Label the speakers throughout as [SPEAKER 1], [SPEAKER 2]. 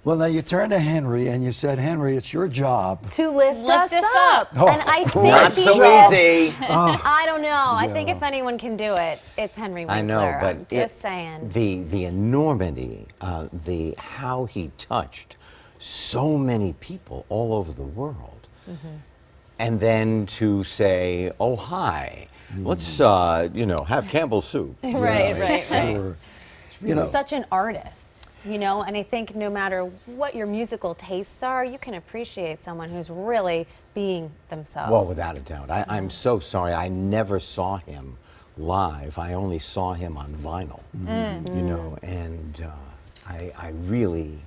[SPEAKER 1] Well, now you turned to Henry and you said, Henry, it's your job
[SPEAKER 2] to lift us up.
[SPEAKER 1] Oh,
[SPEAKER 2] And I think
[SPEAKER 3] Not so easy.
[SPEAKER 2] I don't know. I think if anyone can do it, it's Henry Winkler.
[SPEAKER 3] I know, but
[SPEAKER 2] I'm just saying.
[SPEAKER 3] The enormity, how he touched so many people all over the world, and then to say, "Oh, hi, let's have Campbell's soup."
[SPEAKER 2] Right.
[SPEAKER 1] Sure. You know,
[SPEAKER 2] Such an artist. You know, and I think no matter what your musical tastes are, you can appreciate someone who's really being themselves.
[SPEAKER 3] Well, without a doubt. I'm so sorry. I never saw him live. I only saw him on vinyl, you know, and I really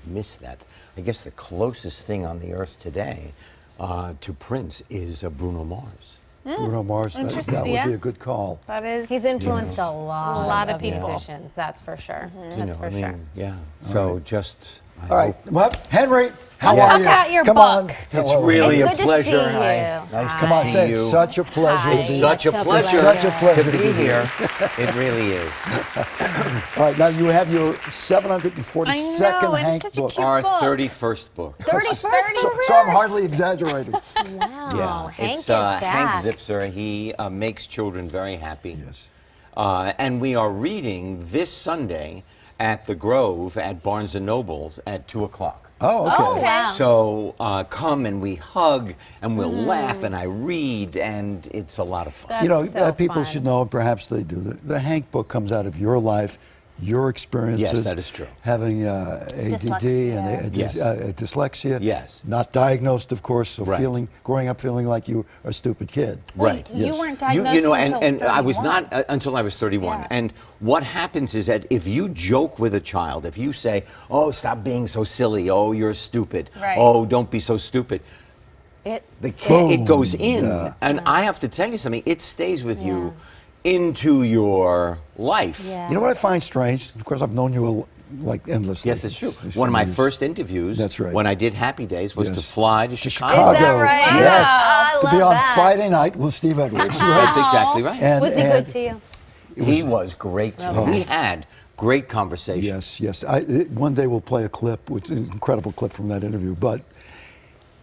[SPEAKER 3] miss that. I guess the closest thing on the earth today to Prince is Bruno Mars.
[SPEAKER 1] Bruno Mars, that would be a good call.
[SPEAKER 4] That is.
[SPEAKER 2] He's influenced a lot of
[SPEAKER 4] people.
[SPEAKER 2] musicians, that's for sure. That's for
[SPEAKER 3] I mean,
[SPEAKER 2] sure.
[SPEAKER 3] Yeah. So just. I
[SPEAKER 1] All right,
[SPEAKER 3] hope-
[SPEAKER 1] well, Henry, how
[SPEAKER 4] Let's
[SPEAKER 1] are
[SPEAKER 4] talk
[SPEAKER 1] you?
[SPEAKER 4] about your
[SPEAKER 1] Come
[SPEAKER 4] book.
[SPEAKER 1] on.
[SPEAKER 3] It's really
[SPEAKER 2] It's
[SPEAKER 3] a
[SPEAKER 2] good to
[SPEAKER 3] pleasure.
[SPEAKER 2] see you.
[SPEAKER 3] Hi. Nice
[SPEAKER 1] Come
[SPEAKER 3] to
[SPEAKER 1] on,
[SPEAKER 3] see
[SPEAKER 1] say
[SPEAKER 3] you.
[SPEAKER 1] it's such a pleasure
[SPEAKER 2] Hi.
[SPEAKER 1] to be
[SPEAKER 3] Such a pleasure,
[SPEAKER 1] Such a pleasure
[SPEAKER 3] to be here. It really is.
[SPEAKER 1] All right, now you have your 742nd
[SPEAKER 4] I know, and
[SPEAKER 1] Hank
[SPEAKER 4] such a
[SPEAKER 1] book.
[SPEAKER 4] cute
[SPEAKER 3] Our
[SPEAKER 4] book.
[SPEAKER 3] 31st book.
[SPEAKER 2] 31st.
[SPEAKER 1] So I'm hardly exaggerating.
[SPEAKER 2] Wow,
[SPEAKER 3] Yeah,
[SPEAKER 2] Hank
[SPEAKER 3] it's
[SPEAKER 2] is back.
[SPEAKER 3] Hank Zipzer. He makes children very happy.
[SPEAKER 1] Yes.
[SPEAKER 3] And we are reading this Sunday at the Grove at Barnes & Noble's at 2 o'clock.
[SPEAKER 1] Oh, okay.
[SPEAKER 2] Oh, wow.
[SPEAKER 3] So come and we hug and we'll laugh and I read and it's a lot of fun.
[SPEAKER 2] That's
[SPEAKER 1] You know,
[SPEAKER 2] so
[SPEAKER 1] people
[SPEAKER 2] fun.
[SPEAKER 1] should know, and perhaps they do, the Hank book comes out of your life, your experiences.
[SPEAKER 3] Yes, that is true.
[SPEAKER 1] Having ADD and
[SPEAKER 3] Yes.
[SPEAKER 1] dyslexia.
[SPEAKER 3] Yes.
[SPEAKER 1] Not diagnosed, of course, so
[SPEAKER 3] Right.
[SPEAKER 1] growing up feeling like you are a stupid kid.
[SPEAKER 3] Right.
[SPEAKER 4] You
[SPEAKER 1] Yes.
[SPEAKER 4] weren't diagnosed
[SPEAKER 3] and
[SPEAKER 4] until
[SPEAKER 3] I was
[SPEAKER 4] 31.
[SPEAKER 3] not until I was 31.
[SPEAKER 4] Yeah.
[SPEAKER 3] And what happens is that if you joke with a child, if you say, "Oh, stop being so silly. Oh, you're stupid.
[SPEAKER 4] Right.
[SPEAKER 3] Oh, don't be so stupid."
[SPEAKER 2] It
[SPEAKER 3] The kid, it goes in,
[SPEAKER 1] Yeah.
[SPEAKER 3] and I have to tell you something. It stays with you into your life.
[SPEAKER 2] Yeah.
[SPEAKER 1] You know what I find strange? Of course, I've known you like endlessly.
[SPEAKER 3] Yes, it's true. One of my first interviews,
[SPEAKER 1] That's right.
[SPEAKER 3] when I did Happy Days, was to
[SPEAKER 1] Yes.
[SPEAKER 3] fly to
[SPEAKER 2] Is
[SPEAKER 3] Chicago.
[SPEAKER 2] that right?
[SPEAKER 1] Yes.
[SPEAKER 2] I
[SPEAKER 1] To be
[SPEAKER 2] love
[SPEAKER 1] on
[SPEAKER 2] that.
[SPEAKER 1] Friday night with Steve Edwards.
[SPEAKER 3] That's exactly right.
[SPEAKER 1] And-
[SPEAKER 2] Was he
[SPEAKER 1] and-
[SPEAKER 2] good to you?
[SPEAKER 3] He was great. To me. We had great conversation.
[SPEAKER 1] Yes. One day we'll play a clip, which is an incredible clip from that interview. But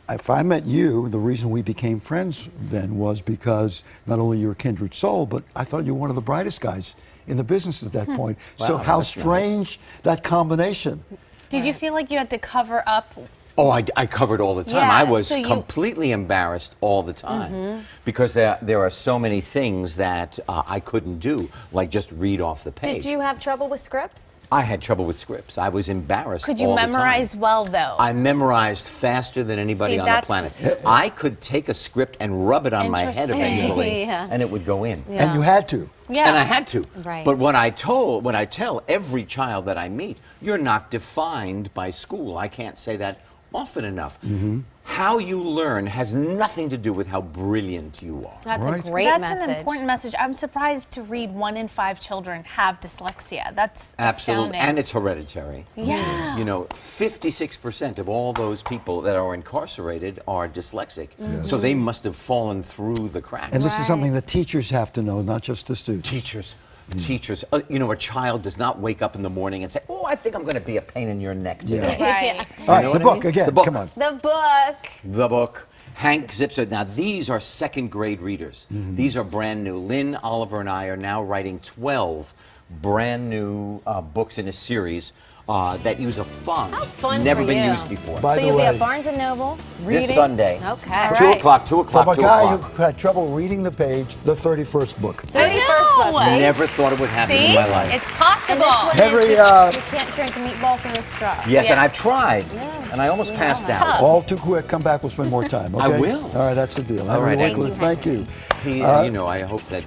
[SPEAKER 1] if I met you, the reason we became friends then was because not only you're a kindred soul, but I thought you were one of the brightest guys in the business at that point. So
[SPEAKER 3] Wow,
[SPEAKER 1] how
[SPEAKER 3] that's
[SPEAKER 1] strange that combination.
[SPEAKER 4] Did you feel like you had to cover up?
[SPEAKER 3] Oh, I covered all the time.
[SPEAKER 4] Yeah,
[SPEAKER 3] I was
[SPEAKER 4] so you-
[SPEAKER 3] completely embarrassed all the time because there are so many things that I couldn't do, like just read off the page.
[SPEAKER 2] Did you have trouble with scripts?
[SPEAKER 3] I had trouble with scripts. I was embarrassed.
[SPEAKER 4] Could you
[SPEAKER 3] all the time.
[SPEAKER 4] memorize well though?
[SPEAKER 3] I memorized faster than anybody
[SPEAKER 4] See,
[SPEAKER 3] on the
[SPEAKER 4] that's-
[SPEAKER 3] planet. I could take a script and rub it on my head
[SPEAKER 4] Interesting.
[SPEAKER 3] eventually,
[SPEAKER 2] Yeah.
[SPEAKER 3] and it would go in.
[SPEAKER 2] Yeah.
[SPEAKER 1] And you had to.
[SPEAKER 4] Yeah.
[SPEAKER 3] And I had to.
[SPEAKER 2] Right.
[SPEAKER 3] But what I tell every child that I meet, you're not defined by school. I can't say that often enough. How you learn has nothing to do with how brilliant you are.
[SPEAKER 2] That's
[SPEAKER 1] Right.
[SPEAKER 2] a great
[SPEAKER 4] That's
[SPEAKER 2] message.
[SPEAKER 4] an important message. I'm surprised to read 1 in 5 children have dyslexia. That's
[SPEAKER 3] Absolutely.
[SPEAKER 4] astounding.
[SPEAKER 3] And it's hereditary.
[SPEAKER 4] Yeah.
[SPEAKER 3] You know, 56% of all those people that are incarcerated are dyslexic. So they must have fallen through the cracks.
[SPEAKER 1] And this is something that teachers have to know, not just the students.
[SPEAKER 3] Teachers. You know, a child does not wake up in the morning and say, "Oh, I think I'm going to be a pain in your neck today."
[SPEAKER 4] Right.
[SPEAKER 1] All right,
[SPEAKER 3] know
[SPEAKER 1] the
[SPEAKER 3] what I
[SPEAKER 1] book
[SPEAKER 3] mean?
[SPEAKER 1] again.
[SPEAKER 3] The book.
[SPEAKER 1] Come on.
[SPEAKER 2] The book.
[SPEAKER 3] The book, Hank Zipzer. Now, these are second grade readers. These are brand new. Lynn, Oliver, and I are now writing 12 brand new books in a series that use a font
[SPEAKER 2] How fun
[SPEAKER 3] never
[SPEAKER 2] for
[SPEAKER 3] been
[SPEAKER 2] you.
[SPEAKER 3] used before.
[SPEAKER 1] By
[SPEAKER 2] So
[SPEAKER 1] the
[SPEAKER 2] you'll be
[SPEAKER 1] way,
[SPEAKER 2] at Barnes & Noble reading?
[SPEAKER 3] This Sunday.
[SPEAKER 2] Okay.
[SPEAKER 3] 2
[SPEAKER 4] right.
[SPEAKER 3] o'clock, 2 o'clock,
[SPEAKER 1] from a
[SPEAKER 3] 2
[SPEAKER 1] guy
[SPEAKER 3] o'clock.
[SPEAKER 1] who had trouble reading the page, the 31st book.
[SPEAKER 2] 31st book.
[SPEAKER 4] I know.
[SPEAKER 3] Never thought it would happen
[SPEAKER 4] See?
[SPEAKER 3] in my life.
[SPEAKER 4] It's
[SPEAKER 2] And
[SPEAKER 4] possible.
[SPEAKER 2] this one
[SPEAKER 1] Henry,
[SPEAKER 2] is you can't drink meatball through a straw.
[SPEAKER 3] Yes, and
[SPEAKER 4] Yeah.
[SPEAKER 3] I've tried, and I almost passed out.
[SPEAKER 1] All too quick. Come back. We'll spend more time. Okay?
[SPEAKER 3] I will.
[SPEAKER 1] All right, that's the deal.
[SPEAKER 3] All right,
[SPEAKER 1] Henry Winkler,
[SPEAKER 2] Thank you,
[SPEAKER 1] thank you.
[SPEAKER 3] He, you know, I hope that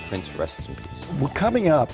[SPEAKER 3] Prince rests in peace.
[SPEAKER 1] We're coming up.